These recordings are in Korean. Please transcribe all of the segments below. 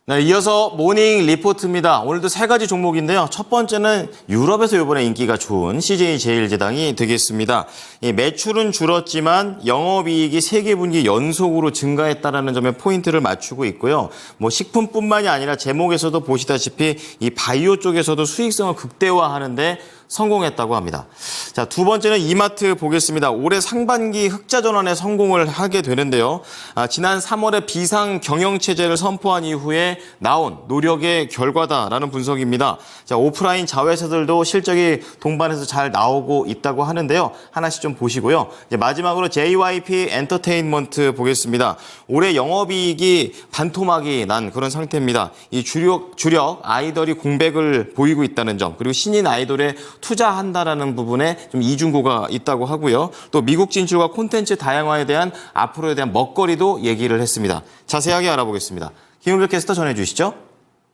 네, 이어서 모닝 리포트입니다. 오늘도 세 가지 종목인데요. 첫 번째는 유럽에서 이번에 인기가 좋은 CJ제일제당이 되겠습니다. 이 매출은 줄었지만 영업이익이 3개 분기 연속으로 증가했다는 점에 포인트를 맞추고 있고요. 식품뿐만이 아니라 제목에서도 보시다시피 이 바이오 쪽에서도 수익성을 극대화하는데 성공했다고 합니다. 자, 두 번째는 이마트 보겠습니다. 올해 상반기 흑자 전환에 성공을 하게 되는데요. 지난 3월에 비상 경영체제를 선포한 이후에 나온 노력의 결과다라는 분석입니다. 자, 오프라인 자회사들도 실적이 동반해서 잘 나오고 있다고 하는데요. 하나씩 좀 보시고요. 이제 마지막으로 JYP 엔터테인먼트 보겠습니다. 올해 영업이익이 반토막이 난 그런 상태입니다. 이 주력 아이돌이 공백을 보이고 있다는 점, 그리고 신인 아이돌에 투자한다라는 부분에 좀 이중고가 있다고 하고요. 또 미국 진출과 콘텐츠 다양화에 대한 앞으로에 대한 먹거리도 얘기를 했습니다. 자세하게 알아보겠습니다. 김은별 캐스터 전해주시죠.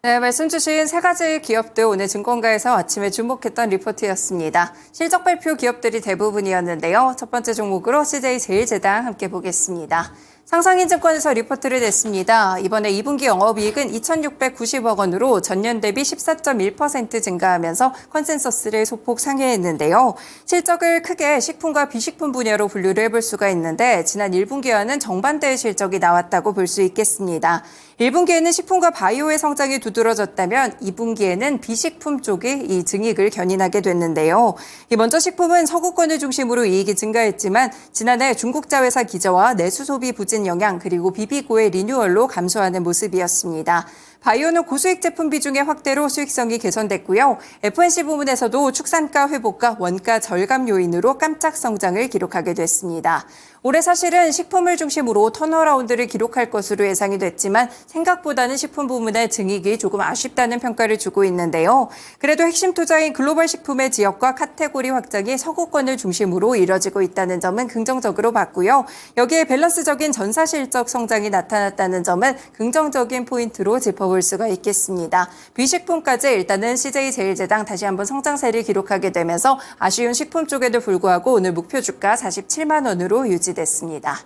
네, 말씀 주신 세 가지 기업들 오늘 증권가에서 아침에 주목했던 리포트였습니다. 실적 발표 기업들이 대부분이었는데요. 첫 번째 종목으로 CJ제일제당 함께 보겠습니다. 상상인증권에서 리포트를 냈습니다. 이번에 2분기 영업이익은 2,690억 원으로 전년 대비 14.1% 증가하면서 컨센서스를 소폭 상회했는데요. 실적을 크게 식품과 비식품 분야로 분류를 해볼 수가 있는데 지난 1분기와는 정반대의 실적이 나왔다고 볼 수 있겠습니다. 1분기에는 식품과 바이오의 성장이 두드러졌다면 2분기에는 비식품 쪽이 이 증익을 견인하게 됐는데요. 먼저 식품은 서구권을 중심으로 이익이 증가했지만 지난해 중국 자회사 기저와 내수 소비 부진 영향 그리고 비비고의 리뉴얼로 감소하는 모습이었습니다. 바이오는 고수익 제품 비중의 확대로 수익성이 개선됐고요. F&C 부문에서도 축산가 회복과 원가 절감 요인으로 깜짝 성장을 기록하게 됐습니다. 올해 사실은 식품을 중심으로 턴어라운드를 기록할 것으로 예상이 됐지만 생각보다는 식품 부문의 증익이 조금 아쉽다는 평가를 주고 있는데요. 그래도 핵심 투자인 글로벌 식품의 지역과 카테고리 확장이 서구권을 중심으로 이뤄지고 있다는 점은 긍정적으로 봤고요. 여기에 밸런스적인 전사 실적 성장이 나타났다는 점은 긍정적인 포인트로 짚어볼 수가 있겠습니다. 비식품까지 일단은 CJ제일제당 다시 한번 성장세를 기록하게 되면서 아쉬운 식품 쪽에도 불구하고 오늘 목표 주가 47만 원으로 유지됐습니다.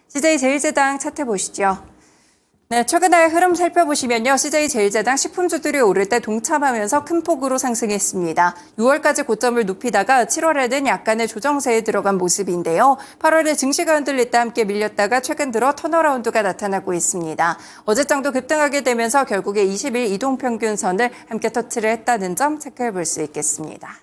CJ제일제당 차트 보시죠. 네, 최근의 흐름 살펴보시면요. CJ제일제당 식품주들이 오를 때 동참하면서 큰 폭으로 상승했습니다. 6월까지 고점을 높이다가 7월에는 약간의 조정세에 들어간 모습인데요. 8월에 증시가 흔들릴 때 함께 밀렸다가 최근 들어 턴어라운드가 나타나고 있습니다. 어제장도 급등하게 되면서 결국에 20일 이동평균선을 함께 터치를 했다는 점 체크해 볼 수 있겠습니다.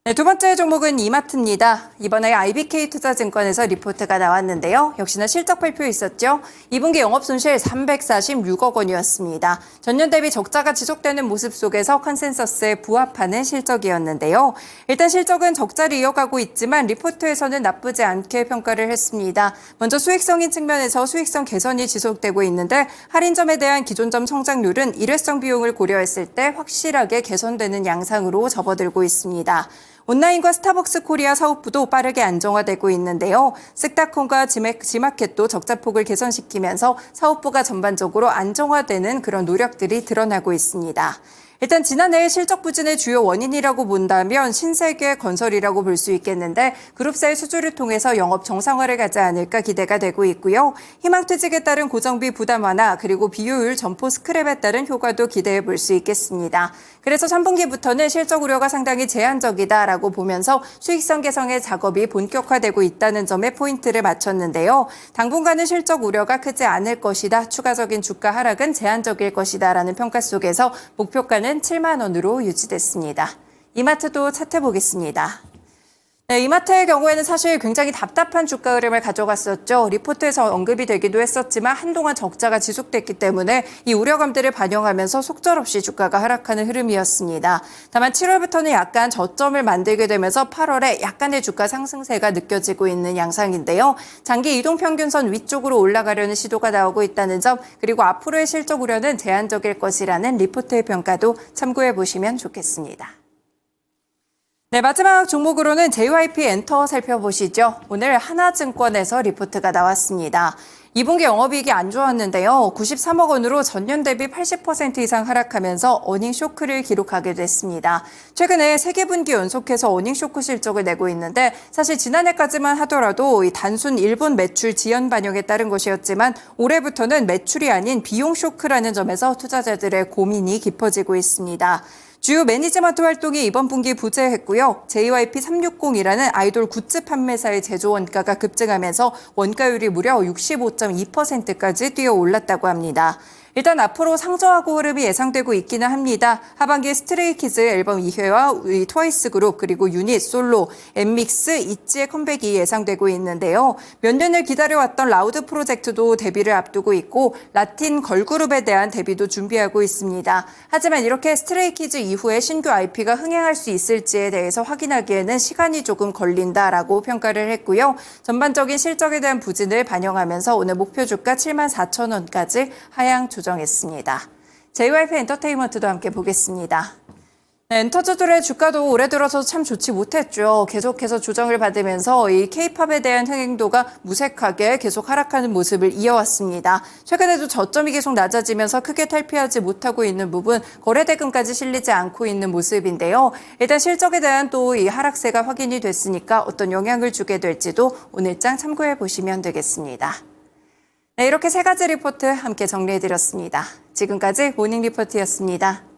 네, 두 번째 종목은 이마트입니다. 이번에 IBK투자증권에서 리포트가 나왔는데요. 역시나 실적 발표 있었죠. 2분기 영업손실 346억 원이었습니다. 전년 대비 적자가 지속되는 모습 속에서 컨센서스에 부합하는 실적이었는데요. 일단 실적은 적자를 이어가고 있지만 리포트에서는 나쁘지 않게 평가를 했습니다. 먼저 수익성인 측면에서 수익성 개선이 지속되고 있는데 할인점에 대한 기존점 성장률은 일회성 비용을 고려했을 때 확실하게 개선되는 양상으로 접어들고 있습니다. 온라인과 스타벅스 코리아 사업부도 빠르게 안정화되고 있는데요. 쓱닷컴과 지마켓도 적자폭을 개선시키면서 사업부가 전반적으로 안정화되는 그런 노력들이 드러나고 있습니다. 일단 지난해 실적 부진의 주요 원인이라고 본다면 신세계 건설이라고 볼 수 있겠는데 그룹사의 수주를 통해서 영업 정상화를 가지 않을까 기대가 되고 있고요. 희망퇴직에 따른 고정비 부담 완화 그리고 비효율 점포 스크랩에 따른 효과도 기대해 볼 수 있겠습니다. 그래서 3분기부터는 실적 우려가 상당히 제한적이다라고 보면서 수익성 개선의 작업이 본격화되고 있다는 점에 포인트를 맞췄는데요. 당분간은 실적 우려가 크지 않을 것이다. 추가적인 주가 하락은 제한적일 것이다라는 평가 속에서 목표가는 7만 원으로 유지됐습니다. 이마트도 차트 보겠습니다. 네, 이마트의 경우에는 사실 굉장히 답답한 주가 흐름을 가져갔었죠. 리포트에서 언급이 되기도 했었지만 한동안 적자가 지속됐기 때문에 이 우려감들을 반영하면서 속절없이 주가가 하락하는 흐름이었습니다. 다만 7월부터는 약간 저점을 만들게 되면서 8월에 약간의 주가 상승세가 느껴지고 있는 양상인데요. 장기 이동평균선 위쪽으로 올라가려는 시도가 나오고 있다는 점 그리고 앞으로의 실적 우려는 제한적일 것이라는 리포트의 평가도 참고해 보시면 좋겠습니다. 네, 마지막 종목으로는 JYP 엔터 살펴보시죠. 오늘 하나증권에서 리포트가 나왔습니다. 2분기 영업이익이 안 좋았는데요. 93억 원으로 전년 대비 80% 이상 하락하면서 어닝 쇼크를 기록하게 됐습니다. 최근에 3분기 연속해서 어닝 쇼크 실적을 내고 있는데 사실 지난해까지만 하더라도 이 단순 일본 매출 지연 반영에 따른 것이었지만 올해부터는 매출이 아닌 비용 쇼크라는 점에서 투자자들의 고민이 깊어지고 있습니다. 주요 매니지먼트 활동이 이번 분기 부재했고요. JYP360이라는 아이돌 굿즈 판매사의 제조 원가가 급증하면서 원가율이 무려 65.2%까지 뛰어 올랐다고 합니다. 일단 앞으로 상저하고 흐름이 예상되고 있기는 합니다. 하반기에 스트레이키즈 앨범 2회와 트와이스 그룹 그리고 유닛, 솔로, 엠믹스, 있지의 컴백이 예상되고 있는데요. 몇 년을 기다려왔던 라우드 프로젝트도 데뷔를 앞두고 있고 라틴 걸그룹에 대한 데뷔도 준비하고 있습니다. 하지만 이렇게 스트레이키즈 이후에 신규 IP가 흥행할 수 있을지에 대해서 확인하기에는 시간이 조금 걸린다라고 평가를 했고요. 전반적인 실적에 대한 부진을 반영하면서 오늘 목표 주가 74,000원까지 하향 조정했습니다. JYP 엔터테인먼트도 함께 보겠습니다. 네, 엔터주들의 주가도 올해 들어서 참 좋지 못했죠. 계속해서 조정을 받으면서 이 K-팝에 대한 흥행도가 무색하게 계속 하락하는 모습을 이어왔습니다. 최근에도 저점이 계속 낮아지면서 크게 탈피하지 못하고 있는 부분, 거래대금까지 실리지 않고 있는 모습인데요. 일단 실적에 대한 또 이 하락세가 확인이 됐으니까 어떤 영향을 주게 될지도 오늘장 참고해 보시면 되겠습니다. 네, 이렇게 3가지 리포트 함께 정리해드렸습니다. 지금까지 모닝 리포트였습니다.